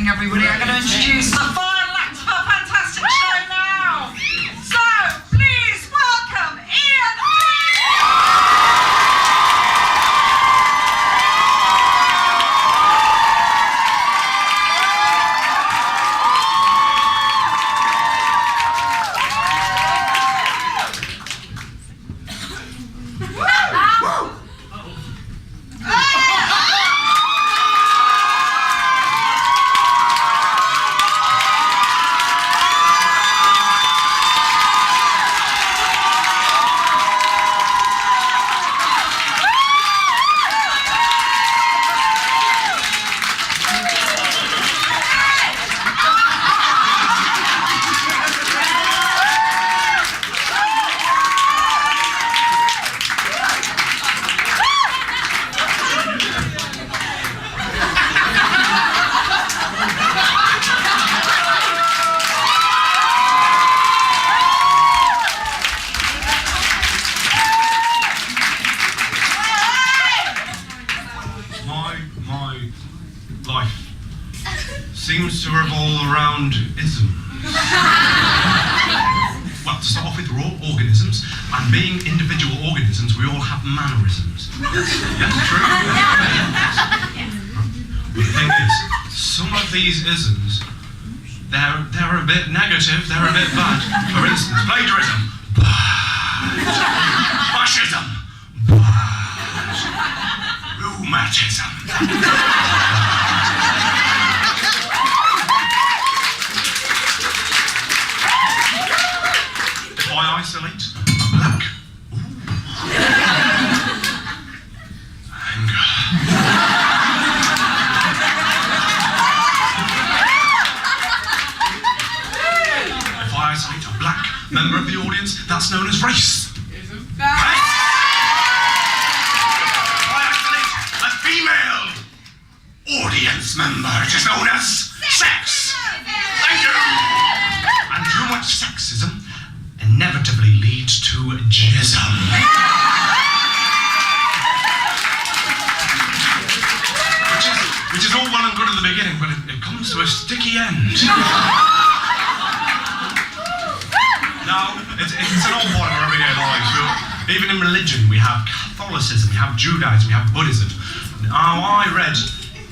everybody. I'm going to introduce the final act of our fantastic show now. So, please welcome Ian seems to revolve around isms. Well, to start off with, we're all organisms, and being individual organisms, we all have mannerisms. Yes, true? But the thing is, some of these isms, they're a bit negative, they're a bit bad. For instance, plagiarism. Bad. Fascism. Bad. Rheumatism. I isolate black. Anger. If I isolate a black member of the audience, that's known as race. Isn't that? If I isolate a female audience member, it is known as sex. Thank you. And too much sexism inevitably leads to jism. Which is all well and good at the beginning, but it comes to a sticky end. Now, it's an old part of our everyday lives. Even in religion, we have Catholicism, we have Judaism, we have Buddhism. Now, I read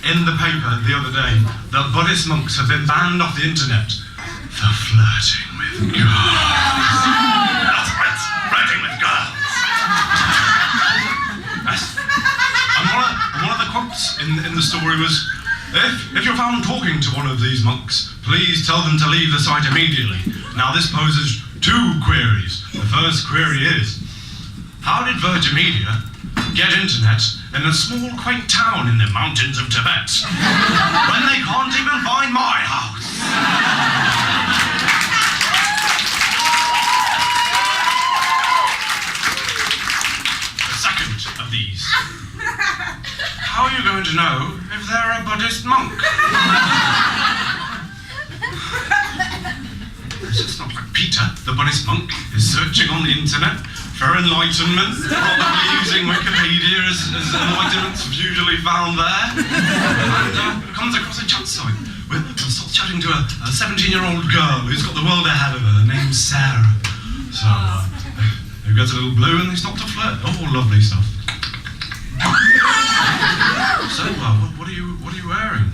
in the paper the other day that Buddhist monks have been banned off the internet for flirting with girls. That's right, flirting with girls. Yes. And one of the quotes in the story was, if you're found talking to one of these monks, please tell them to leave the site immediately. Now this poses two queries. The first query is, how did Virgin Media get internet in a small quaint town in the mountains of Tibet when they can't even find my house? Of these. How are you going to know if they're a Buddhist monk? It's not like Peter, the Buddhist monk, is searching on the internet for enlightenment, probably using Wikipedia as enlightenment's usually found there, and comes across a chat site and starts chatting to a 17-year-old girl who's got the world ahead of her, named Sarah. So, he gets a little blue and they start to flirt. Oh, lovely stuff. So, what are you wearing?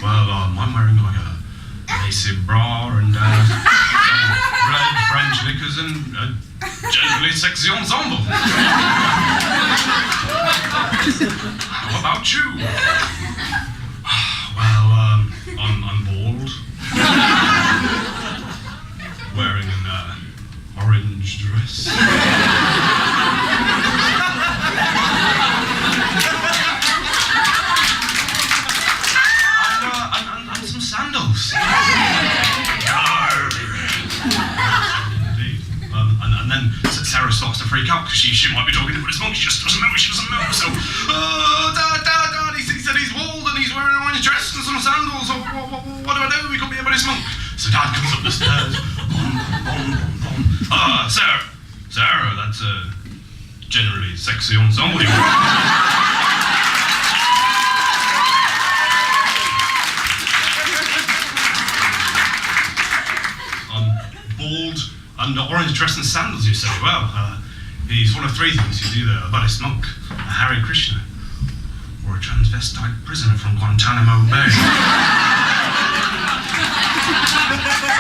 Well, I'm wearing like a lacy bra and red French knickers and a generally sexy ensemble. How about you? Well, I'm bald. Wearing an orange dress. And some sandals. And then Sarah starts to freak out because she might be talking to Buddhist monk. She just doesn't know. She doesn't know. So, Dad, he said he's bald and he's wearing an orange dress and some sandals. So what do I do? We could be a Buddhist monk. So Dad comes up the stairs. Sarah, that's a generally sexy ensemble. And orange dress and sandals, you say? Well, he's one of three things. He's either a Buddhist monk, a Hare Krishna, or a transvestite prisoner from Guantanamo Bay.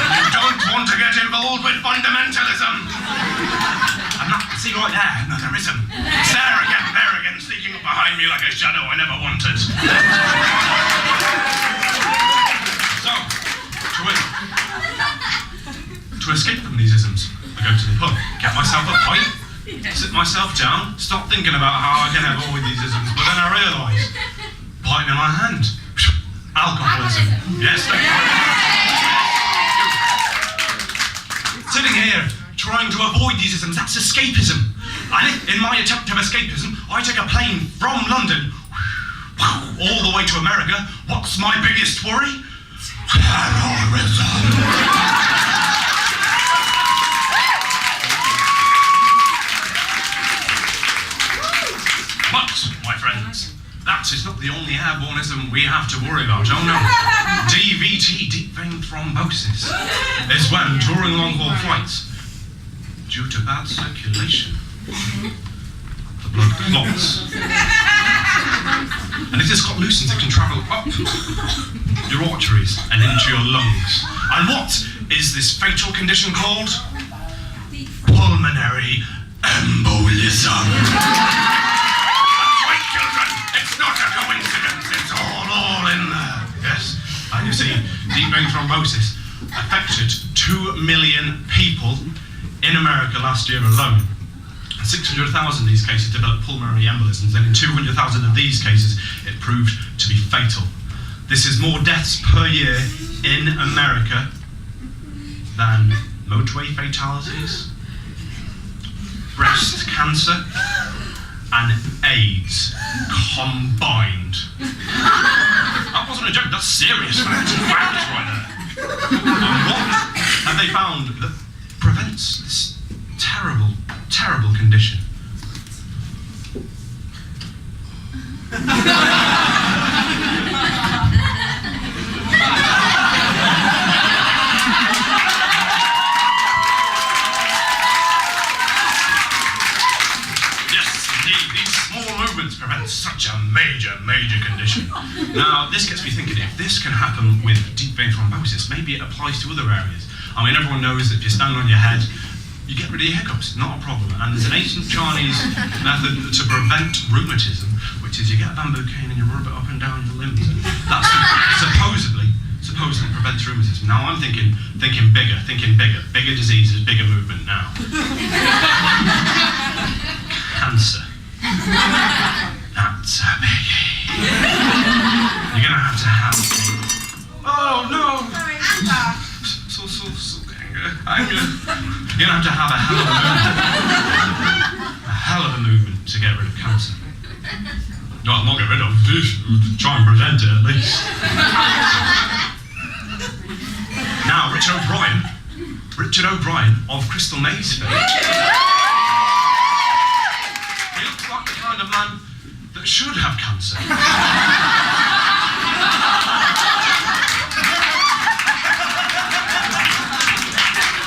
You don't want to get involved with fundamentalism. I'm not, see right there, no, there isn't. It's there again, sneaking up behind me like a shadow I never wanted. So, to escape from these isms, I go to the pub, get myself a pint, sit myself down, start thinking about how I can avoid these isms, but then I realise, pint in my hand, alcoholism. Yes, thank you. Sitting here, trying to avoid these isms, that's escapism. And if, in my attempt of escapism, I take a plane from London all the way to America, what's my biggest worry? Terrorism. But, my friends, that is not the only airborneism we have to worry about. Oh no. DVT, deep vein thrombosis, is when, during long-haul flights, due to bad circulation, the blood clots. And if this clot loosens, it can travel up your arteries and into your lungs. And what is this fatal condition called? Pulmonary embolism. That's right, children. It's not a coincidence. It's all in there. Yes. And you see, deep vein thrombosis affected 2 million people in America last year alone. 600,000 of these cases developed pulmonary embolisms, and in 200,000 of these cases, it proved to be fatal. This is more deaths per year in America than motorway fatalities, breast cancer, and AIDS combined. That wasn't a joke, that's serious facts right there. And what have they found that prevents this terrible, terrible condition? Prevent such a major condition. Now, this gets me thinking, if this can happen with deep vein thrombosis, maybe it applies to other areas. I mean, everyone knows that if you stand on your head, you get rid of your hiccups, not a problem. And there's an ancient Chinese method to prevent rheumatism, which is you get a bamboo cane and you rub it up and down your limbs. And that's supposedly prevents rheumatism. Now I'm thinking bigger. Bigger diseases, bigger movement now. Cancer. That's a biggie. You're gonna have to have oh no! So anger. You're gonna have to have a hell of a movement to get rid of cancer. No, not get rid of, try and prevent it at least. Now, Richard O'Brien of Crystal Maze fame. He looks like the kind of man that should have cancer.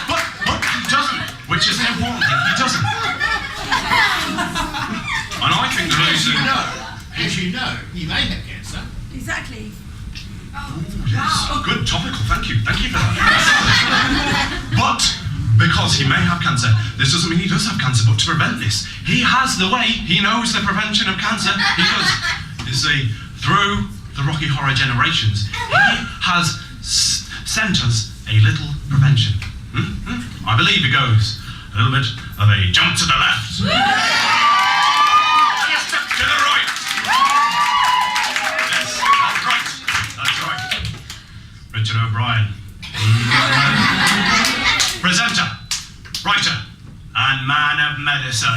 But he doesn't, which is the important thing, he doesn't. And I think the reason... As you know, you may have cancer. Exactly. Oh, yes. Good topical, thank you for that. But because he may have cancer, this doesn't mean he does have cancer, but to prevent this, he has the way, he knows the prevention of cancer, because, you see, through the Rocky Horror Generations, he has sent us a little prevention. I believe it goes a little bit of a jump to the left, and a step to the right. Yes, that's right. Richard O'Brien. Presenter, writer, and man of medicine.